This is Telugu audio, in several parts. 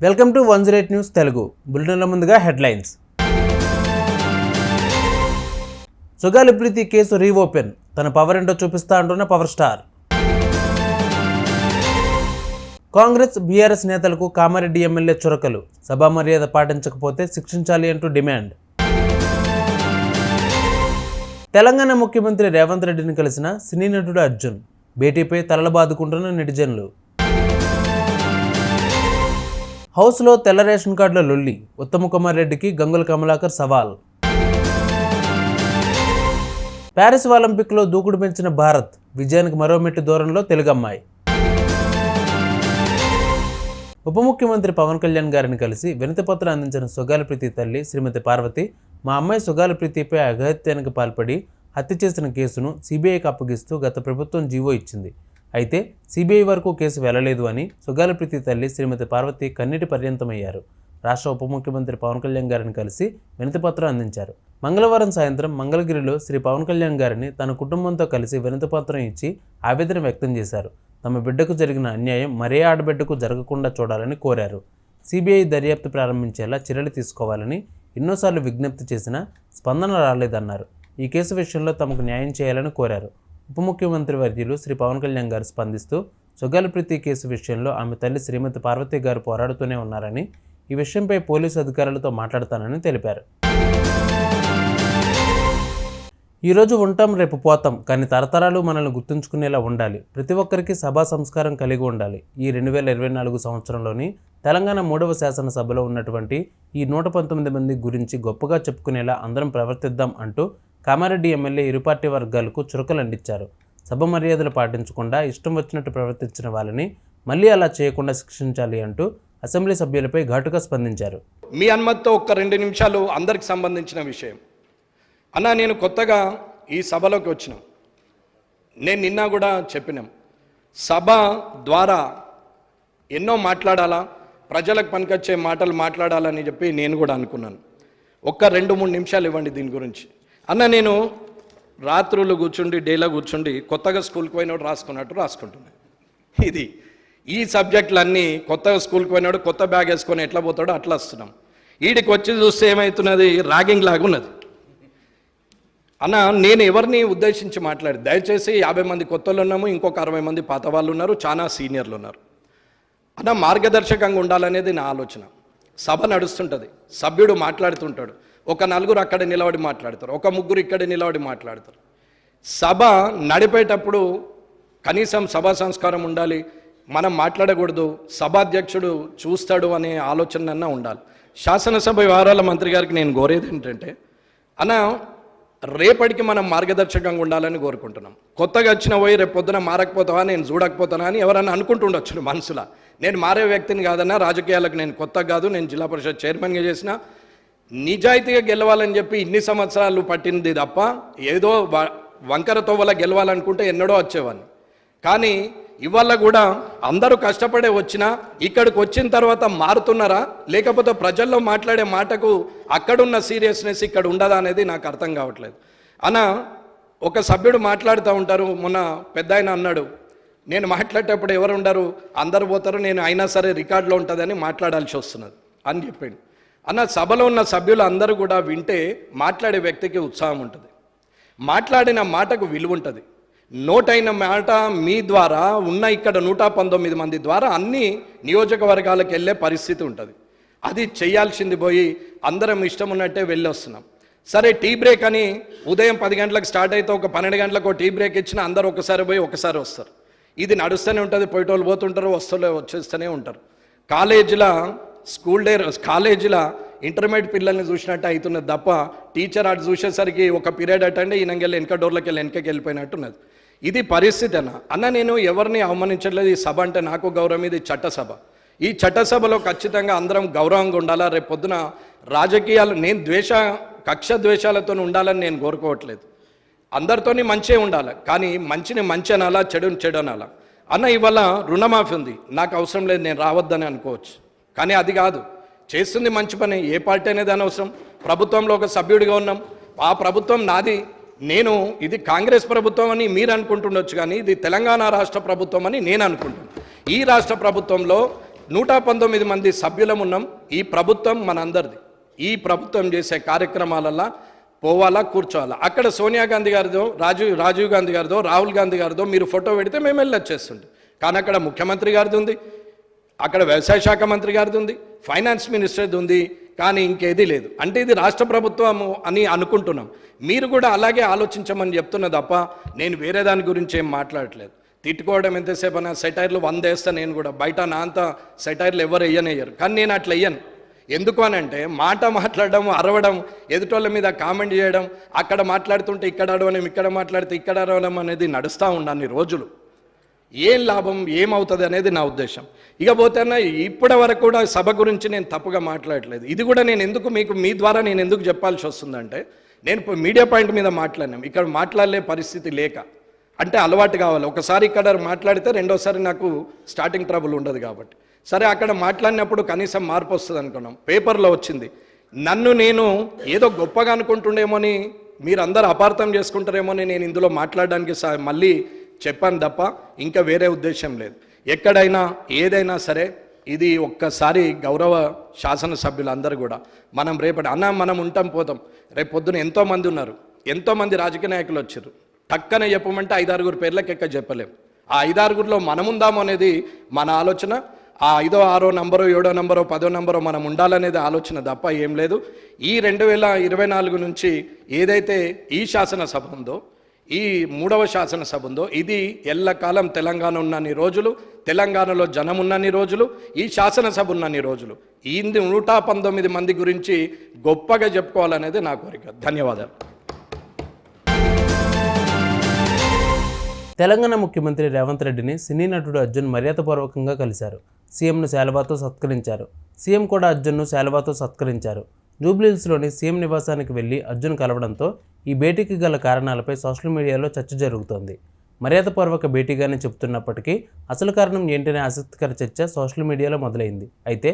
Welcome to 108 news Telugu. బులెటిన్ల ముందుగా headlines. Sugali Preethi case reopen, తన పవర్ ఏంటో చూపిస్తా అంటున్న పవర్ స్టార్. కాంగ్రెస్ బీఆర్ఎస్ నేతలకు కామారెడ్డి ఎమ్మెల్యే చురకలు, సభా మర్యాద పాటించకపోతే శిక్షించాలి అంటూ డిమాండ్. తెలంగాణ ముఖ్యమంత్రి రేవంత్ రెడ్డిని కలిసిన సినీ నటుడు అర్జున్, భేటీపై తలలు బాదుకుంటున్న నెటిజన్లు. హౌస్లో తెల్ల రేషన్ కార్డుల లొల్లి, ఉత్తమ్ కుమార్ రెడ్డికి గంగుల కమలాకర్ సవాల్. ప్యారిస్ ఒలింపిక్లో దూకుడు పెంచిన భారత్, విజయానికి మరో మెట్టు దూరంలో తెలుగమ్మాయి. ఉప ముఖ్యమంత్రి పవన్ కళ్యాణ్ గారిని కలిసి వినతిపత్రం అందించిన సుగాలి ప్రీతి తల్లి శ్రీమతి పార్వతి, మా అమ్మాయి సుగాలి ప్రీతిపై అఘాయిత్యానికి పాల్పడి హత్య చేసిన కేసును సిబిఐకి అప్పగిస్తూ గత ప్రభుత్వం జీవో ఇచ్చింది. అయితే సిబిఐ వరకు కేసు వెళ్లలేదు అని సుగాలి ప్రీతి తల్లి శ్రీమతి పార్వతి కన్నీటి పర్యంతమయ్యారు. రాష్ట్ర ఉప ముఖ్యమంత్రి పవన్ కళ్యాణ్ గారిని కలిసి వినతిపత్రం అందించారు. మంగళవారం సాయంత్రం మంగళగిరిలో శ్రీ పవన్ కళ్యాణ్ గారిని తన కుటుంబంతో కలిసి వినతిపత్రం ఇచ్చి ఆవేదన వ్యక్తం చేశారు. తమ బిడ్డకు జరిగిన అన్యాయం మరే ఆడబిడ్డకు జరగకుండా చూడాలని కోరారు. సిబిఐ దర్యాప్తు ప్రారంభించేలా చర్యలు తీసుకోవాలని ఎన్నోసార్లు విజ్ఞప్తి చేసినా స్పందన రాలేదన్నారు. ఈ కేసు విషయంలో తమకు న్యాయం చేయాలని కోరారు. ఉప ముఖ్యమంత్రి వర్యులు శ్రీ పవన్ కళ్యాణ్ గారు స్పందిస్తూ సుగాలి ప్రీతి కేసు విషయంలో ఆమె తల్లి శ్రీమతి పార్వతి గారు పోరాడుతూనే ఉన్నారని, ఈ విషయంపై పోలీసు అధికారులతో మాట్లాడతానని తెలిపారు. ఈరోజు ఉంటాం, రేపు పోతాం, కానీ తరతరాలు మనల్ని గుర్తుంచుకునేలా ఉండాలి. ప్రతి ఒక్కరికి సభా సంస్కారం కలిగి ఉండాలి. ఈ 2024 సంవత్సరంలోని తెలంగాణ 3వ శాసనసభలో ఉన్నటువంటి ఈ 119 మంది గురించి గొప్పగా చెప్పుకునేలా అందరం ప్రవర్తిద్దాం అంటూ కామారెడ్డి ఎమ్మెల్యే ఇరు పార్టీ వర్గాలకు చురకలు అందించారు. సభ మర్యాదలు పాటించకుండా ఇష్టం వచ్చినట్టు ప్రవర్తించిన వాళ్ళని మళ్ళీ అలా చేయకుండా శిక్షించాలి అంటూ అసెంబ్లీ సభ్యులపై ఘాటుగా స్పందించారు. మీ అనుమతితో ఒక్క 2 నిమిషాలు అందరికి సంబంధించిన విషయం అన్నా. నేను కొత్తగా ఈ సభలోకి వచ్చినాం. నేను నిన్న కూడా చెప్పినాం, సభ ద్వారా ఎన్నో మాట్లాడాలా, ప్రజలకు పనికొచ్చే మాటలు మాట్లాడాలని చెప్పి నేను కూడా అనుకున్నాను. ఒక్క 2-3 నిమిషాలు ఇవ్వండి దీని గురించి అన్న. నేను రాత్రులు కూర్చుండి డేలో కూర్చుండి కొత్తగా స్కూల్కి పోయినోడు రాసుకున్నట్టు రాసుకుంటున్నాను. ఇది ఈ సబ్జెక్టులన్నీ కొత్తగా స్కూల్కి పోయినాడు కొత్త బ్యాగ్ వేసుకొని ఎట్లా పోతాడో అట్లా వస్తున్నాం. వీడికి వచ్చి చూస్తే ఏమవుతున్నది, ర్యాగింగ్ లాగా ఉన్నది అన్న. నేను ఎవరిని ఉద్దేశించి మాట్లాడి, దయచేసి 50 మంది కొత్తలు ఉన్నాము, ఇంకొక 60 మంది పాత వాళ్ళు ఉన్నారు, చాలా సీనియర్లు ఉన్నారు అన్న. మార్గదర్శకంగా ఉండాలనేది నా ఆలోచన. సభ నడుస్తుంటుంది, సభ్యుడు మాట్లాడుతుంటాడు, ఒక 4 అక్కడ నిలబడి మాట్లాడతారు, ఒక 3 ఇక్కడ నిలబడి మాట్లాడతారు. సభ నడిపేటప్పుడు కనీసం సభా సంస్కారం ఉండాలి. మనం మాట్లాడకూడదు, సభాధ్యక్షుడు చూస్తాడు అనే ఆలోచన ఉండాలి. శాసనసభ వ్యవహారాల మంత్రి గారికి నేను కోరేది ఏంటంటే అన్న, రేపటికి మనం మార్గదర్శకంగా ఉండాలని కోరుకుంటున్నాం. కొత్తగా వచ్చిన పోయి రేపు పొద్దున మారకపోతావా, నేను చూడకపోతానా అని ఎవరన్నా అనుకుంటుండొచ్చు మనసులో. నేను మారే వ్యక్తిని కాదన్నా, రాజకీయాలకు నేను కొత్త కాదు, నేను జిల్లా పరిషత్ చైర్మన్గా చేసిన. నిజాయితీగా గెలవాలని చెప్పి ఇన్ని సంవత్సరాలు పట్టింది తప్ప ఏదో వంకరతో వల్ల గెలవాలనుకుంటే ఎన్నడో వచ్చేవాడిని. కానీ ఇవాళ కూడా అందరూ కష్టపడే వచ్చినా ఇక్కడికి వచ్చిన తర్వాత మారుతున్నారా, లేకపోతే ప్రజల్లో మాట్లాడే మాటకు అక్కడున్న సీరియస్నెస్ ఇక్కడ ఉండదా అనేది నాకు అర్థం కావట్లేదు అన్న. ఒక సభ్యుడు మాట్లాడుతూ ఉంటారు, మొన్న పెద్ద ఆయన అన్నాడు, నేను మాట్లాడేటప్పుడు ఎవరు ఉండరు, అందరు పోతారు, నేను అయినా సరే రికార్డులో ఉంటుందని మాట్లాడాల్సి వస్తున్నది అని చెప్పిండు అన్న. సభలో ఉన్న సభ్యులు అందరూ కూడా వింటే మాట్లాడే వ్యక్తికి ఉత్సాహం ఉంటుంది, మాట్లాడిన మాటకు విలువ ఉంటుంది. నోటైన మాట మీ ద్వారా ఉన్న ఇక్కడ 119 మంది ద్వారా అన్ని నియోజకవర్గాలకు వెళ్ళే పరిస్థితి ఉంటుంది. అది చేయాల్సింది పోయి అందరం ఇష్టం ఉన్నట్టే వెళ్ళి వస్తున్నాం. సరే, టీ బ్రేక్ అని ఉదయం 10 గంటలకు స్టార్ట్ అయితే ఒక 12 గంటలకు టీ బ్రేక్ ఇచ్చినా అందరూ ఒకసారి పోయి ఒకసారి వస్తారు. ఇది నడుస్తూనే ఉంటుంది, పోయేటోళ్ళు పోతుంటారు, వచ్చేస్తూనే ఉంటారు. కాలేజీలో ఇంటర్మీడియట్ పిల్లల్ని చూసినట్టు అవుతున్నది తప్ప టీచర్ అటు చూసేసరికి ఒక పీరియడ్ అటెండ్ ఈయనకెళ్ళి వెనక డోర్లోకి వెనకకి వెళ్ళిపోయినట్టున్నది. ఇది పరిస్థితి అన్న. నేను ఎవరిని అవమానించట్లేదు. ఈ సభ అంటే నాకు గౌరవం, ఇది చట్టసభ. ఈ చట్టసభలో ఖచ్చితంగా అందరం గౌరవంగా ఉండాలా. రేపు పొద్దున రాజకీయాలు నేను కక్ష ద్వేషాలతో ఉండాలని నేను కోరుకోవట్లేదు. అందరితోని మంచే ఉండాలి, కానీ మంచిని మంచి అనాలా, చెడుని చెడు అనాలా అన్న. ఇవాళ రుణమాఫీ ఉంది, నాకు అవసరం లేదు, నేను రావద్దని అనుకోవచ్చు, కానీ అది కాదు. చేస్తుంది మంచి పని, ఏ పార్టీ అనేది అనవసరం. ప్రభుత్వంలో ఒక సభ్యుడిగా ఉన్నాం, ఆ ప్రభుత్వం నాది, నేను ఇది కాంగ్రెస్ ప్రభుత్వం అని మీరు అనుకుంటుండొచ్చు, కానీ ఇది తెలంగాణ రాష్ట్ర ప్రభుత్వం అని నేను అనుకుంటున్నాను. ఈ రాష్ట్ర ప్రభుత్వంలో 119 మంది సభ్యులం ఉన్నాం. ఈ ప్రభుత్వం మనందరిది. ఈ ప్రభుత్వం చేసే కార్యక్రమాలల్లో పోవాలా, కూర్చోవాలా. అక్కడ సోనియా గాంధీ గారిదో, రాజీవ్ గాంధీ గారిదో, రాహుల్ గాంధీ గారిదో మీరు ఫోటో పెడితే మేము వెళ్ళొచ్చేస్తుండే. కానీ అక్కడ ముఖ్యమంత్రి గారిది ఉంది, అక్కడ వ్యవసాయ శాఖ మంత్రి గారిది ఉంది, ఫైనాన్స్ మినిస్టర్ది ఉంది, కానీ ఇంకేది లేదు. అంటే ఇది రాష్ట్ర ప్రభుత్వము అని అనుకుంటున్నాం. మీరు కూడా అలాగే ఆలోచించమని చెప్తున్నా తప్ప నేను వేరే దాని గురించి ఏం మాట్లాడట్లేదు. తిట్టుకోవడం ఎంతసేపు అన్నా సెటైర్లు 100 వేస్తా నేను కూడా. బయట నా అంత సెటైర్లు ఎవరు వేయనేయ్యరు, కానీ నేను అట్లా వేయను. ఎందుకు అని అంటే మాట మాట్లాడడం, అరవడం, ఎదుటోళ్ళ మీద కామెంట్ చేయడం, అక్కడ మాట్లాడుతుంటే ఇక్కడ అడవడం, ఇక్కడ మాట్లాడితే ఇక్కడ అరవడం అనేది నడుస్తూ ఉండని రోజులు. ఏం లాభం, ఏమవుతుంది అనేది నా ఉద్దేశం. ఇకపోతే ఇప్పటి వరకు కూడా సభ గురించి నేను తప్పుగా మాట్లాడలేదు. ఇది కూడా నేను ఎందుకు మీకు మీ ద్వారా నేను ఎందుకు చెప్పాల్సి వస్తుందంటే, నేను మీడియా పాయింట్ మీద మాట్లాడినాం, ఇక్కడ మాట్లాడలే పరిస్థితి లేక, అంటే అలవాటు కావాలి. ఒకసారి ఇక్కడ మాట్లాడితే రెండోసారి నాకు స్టార్టింగ్ ట్రబుల్ ఉండదు కాబట్టి. సరే, అక్కడ మాట్లాడినప్పుడు కనీసం మార్పు వస్తుంది అనుకున్నాం. పేపర్లో వచ్చింది. నన్ను నేను ఏదో గొప్పగా అనుకుంటుండేమోని, మీరు అందరూ అపార్థం చేసుకుంటారేమోని నేను ఇందులో మాట్లాడడానికి మళ్ళీ చెప్పాను తప్ప ఇంకా వేరే ఉద్దేశం లేదు. ఎక్కడైనా ఏదైనా సరే ఇది ఒక్కసారి గౌరవ శాసనసభ్యులందరూ కూడా మనం రేపటి మనం ఉంటాం పోతాం. రేపు పొద్దున ఎంతోమంది ఉన్నారు, ఎంతోమంది రాజకీయ నాయకులు వచ్చారు. టక్కన చెప్పమంటే 5-6 పేర్లకు ఎక్క చెప్పలేం. ఆ 5-6లో మనముందాము అనేది మన ఆలోచన. ఆ 5వ 6వ నంబరో 7వ నంబరో 10వ నంబరో మనం ఉండాలనేది ఆలోచన తప్ప ఏం లేదు. ఈ 2024 నుంచి ఏదైతే ఈ శాసనసభ ఉందో, ఈ 3వ శాసనసభ ఉందో, ఇది ఎల్లకాలం తెలంగాణ ఉన్నన్ని రోజులు, తెలంగాణలో జనం ఉన్నన్ని రోజులు, ఈ శాసనసభ ఉన్నన్ని రోజులు ఈ 119 మంది గురించి గొప్పగా చెప్పుకోవాలనేది నా కోరిక. ధన్యవాదాలు. తెలంగాణ ముఖ్యమంత్రి రేవంత్ రెడ్డిని సినీ నటుడు అర్జున్ మర్యాదపూర్వకంగా కలిశారు. సీఎంను శాలువాతో సత్కరించారు. సీఎం కూడా అర్జున్ను శాలువాతో సత్కరించారు. జూబ్లీహిల్స్లోని సీఎం నివాసానికి వెళ్లి అర్జున్ కలవడంతో ఈ భేటీకి గల కారణాలపై సోషల్ మీడియాలో చర్చ జరుగుతోంది. మర్యాదపూర్వక భేటీగానే చెబుతున్నప్పటికీ అసలు కారణం ఏంటనే ఆసక్తికర చర్చ సోషల్ మీడియాలో మొదలైంది. అయితే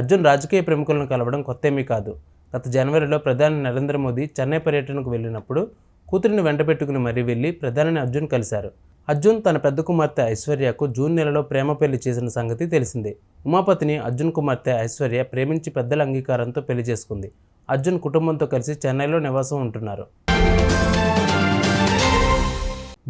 అర్జున్ రాజకీయ ప్రముఖులను కలవడం కొత్తేమీ కాదు. గత జనవరిలో ప్రధాని నరేంద్ర మోదీ చెన్నై పర్యటనకు వెళ్ళినప్పుడు కూతురిని వెంట పెట్టుకుని మరీ వెళ్లి ప్రధానిని అర్జున్ కలిశారు. అర్జున్ తన పెద్ద కుమార్తె ఐశ్వర్యకు జూన్ నెలలో ప్రేమ పెళ్లి చేసిన సంగతి తెలిసిందే. ఉమాపతిని అర్జున్ కుమార్తె ఐశ్వర్య ప్రేమించి పెద్దల అంగీకారంతో పెళ్లి చేసుకుంది. అర్జున్ కుటుంబంతో కలిసి చెన్నైలో నివాసం ఉంటున్నారు.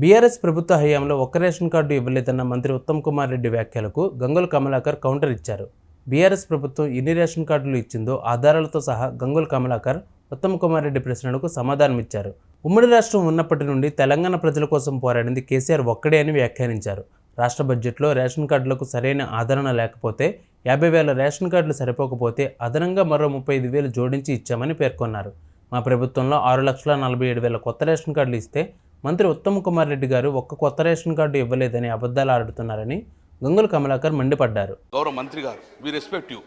బీఆర్ఎస్ ప్రభుత్వ హయాంలో ఒక్క రేషన్ కార్డు ఇవ్వలేదన్న మంత్రి ఉత్తమ్ కుమార్ రెడ్డి వ్యాఖ్యలకు గంగుల కమలాకర్ కౌంటర్ ఇచ్చారు. బీఆర్ఎస్ ప్రభుత్వం ఎన్ని రేషన్ కార్డులు ఇచ్చిందో ఆధారాలతో సహా గంగుల కమలాకర్ ఉత్తమ్ కుమార్ రెడ్డి ప్రశ్నలకు సమాధానమిచ్చారు. ఉమ్మడి రాష్ట్రం ఉన్నప్పటి నుండి తెలంగాణ ప్రజల కోసం పోరాడింది కేసీఆర్ ఒక్కడే అని వ్యాఖ్యానించారు. రాష్ట్ర బడ్జెట్లో రేషన్ కార్డులకు సరైన ఆదరణ లేకపోతే 50,000 రేషన్ కార్డులు సరిపోకపోతే అదనంగా మరో 35,000 జోడించి ఇచ్చామని పేర్కొన్నారు. మా ప్రభుత్వంలో 6,47,000 కొత్త రేషన్ కార్డులు ఇస్తే మంత్రి ఉత్తమ్ కుమార్ రెడ్డి గారు ఒక్క కొత్త రేషన్ కార్డు ఇవ్వలేదని అబద్ధాలు ఆడుతున్నారని గంగుల కమలాకర్ మండిపడ్డారు. గౌరవ మంత్రి గారు, వి రెస్పెక్ట్ యూ,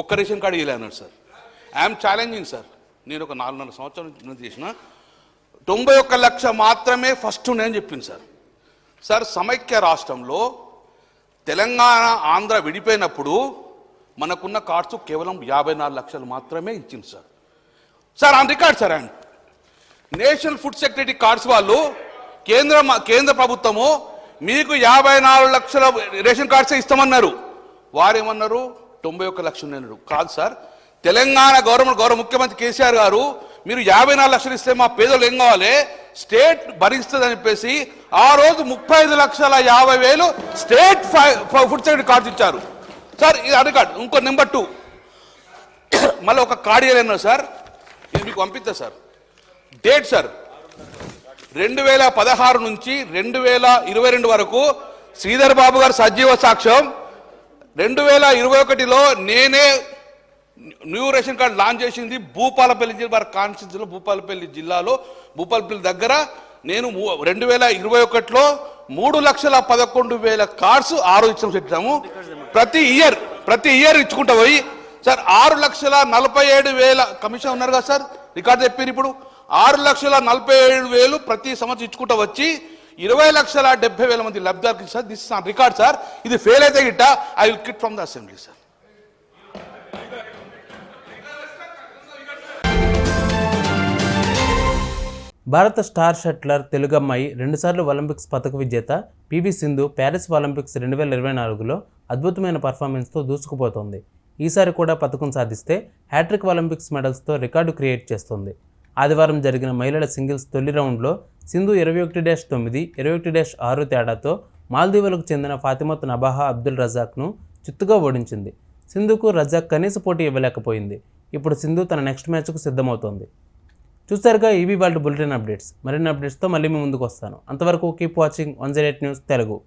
ఒక్క రేషన్ కార్డు ఇవ్వలేన్నారు సార్. I'm challenging sir. నేను ఒక 4.5 సంవత్సరాలు చేసిన 91 లక్ష మాత్రమే ఫస్ట్ నేను చెప్పింది సార్. సార్, సమైక్య రాష్ట్రంలో తెలంగాణ ఆంధ్ర విడిపోయినప్పుడు మనకున్న కార్డ్స్ కేవలం 54 లక్షలు మాత్రమే ఇచ్చింది sir. Sir on record sir. And national food security cards వాళ్ళు కేంద్ర ప్రభుత్వము మీకు 54 లక్షల రేషన్ కార్డ్సే ఇస్తామన్నారు. వారేమన్నారు 91 లక్షలు అన్నారు. కాదు సార్, తెలంగాణ గౌరవ ముఖ్యమంత్రి కేసీఆర్ గారు మీరు 54 లక్షలు ఇస్తే మా పేదలు ఏం కావాలి, స్టేట్ భరిస్తుందని చెప్పేసి ఆ రోజు 35,50,000 స్టేట్ ఫుడ్ సెక్యూరిటీ కార్డ్స్ ఇచ్చారు సార్. ఇది అడగాడు. ఇంకో నెంబర్ 2 మళ్ళీ ఒక కార్డు ఇవ్వలేను సార్. ఇది మీకు పంపిస్తా సార్. డేట్ సార్ 2016 నుంచి 2022 వరకు శ్రీధర్ బాబు గారు సజీవ సాక్ష్యం. 2021లో నేనే న్యూ రేషన్ కార్డు లాంచ్ చేసింది భూపాలపల్లి జిల్లా కాన్స్టిట్యూన్సీలో, భూపాలపల్లి జిల్లాలో, భూపాలపల్లి దగ్గర. నేను 2021లో 3,11,000 కార్డ్స్ ఆ రోజు ఇచ్చాము. ప్రతి ఇయర్ ఇచ్చుకుంటా పోయి సార్ 6,47,000 కమిషన్ ఉన్నారు కదా సార్, రికార్డు చెప్పారు. ఇప్పుడు 6,47,000 ప్రతి సంవత్సరం ఇచ్చుకుంటా వచ్చి 20,70,000 మంది లబ్ధిదారులు sir. This is on record sir. ఇది ఫెయిల్ అయితే గిట్ట I will quit from the assembly sir. భారత స్టార్ షట్లర్ తెలుగమ్మాయి 2 సార్లు ఒలింపిక్స్ పతక విజేత పివి సింధు ప్యారిస్ ఒలింపిక్స్ 2024లో అద్భుతమైన పర్ఫార్మెన్స్తో దూసుకుపోతోంది. ఈసారి కూడా పతకం సాధిస్తే హ్యాట్రిక్ ఒలింపిక్స్ మెడల్స్తో రికార్డు క్రియేట్ చేస్తుంది. ఆదివారం జరిగిన మహిళల సింగిల్స్ తొలి రౌండ్లో సింధు 21-9, 21-6 తేడాతో మాల్దీవులకు చెందిన ఫాతిమత్ నబాహా అబ్దుల్ రజాక్ను చిత్తుగా ఓడించింది. సింధుకు రజాక్ కనీస పోటీ ఇవ్వలేకపోయింది. ఇప్పుడు సింధు తన నెక్స్ట్ మ్యాచ్కు సిద్ధమవుతోంది. చూసారుగా ఇవి వాళ్ళ బులెటిన్ అప్డేట్స్. మరిన్ని అప్డేట్స్తో మళ్ళీ మీ ముందుకు వస్తాను. అంతవరకు కీప్ వాచింగ్ 108 న్యూస్ తెలుగు.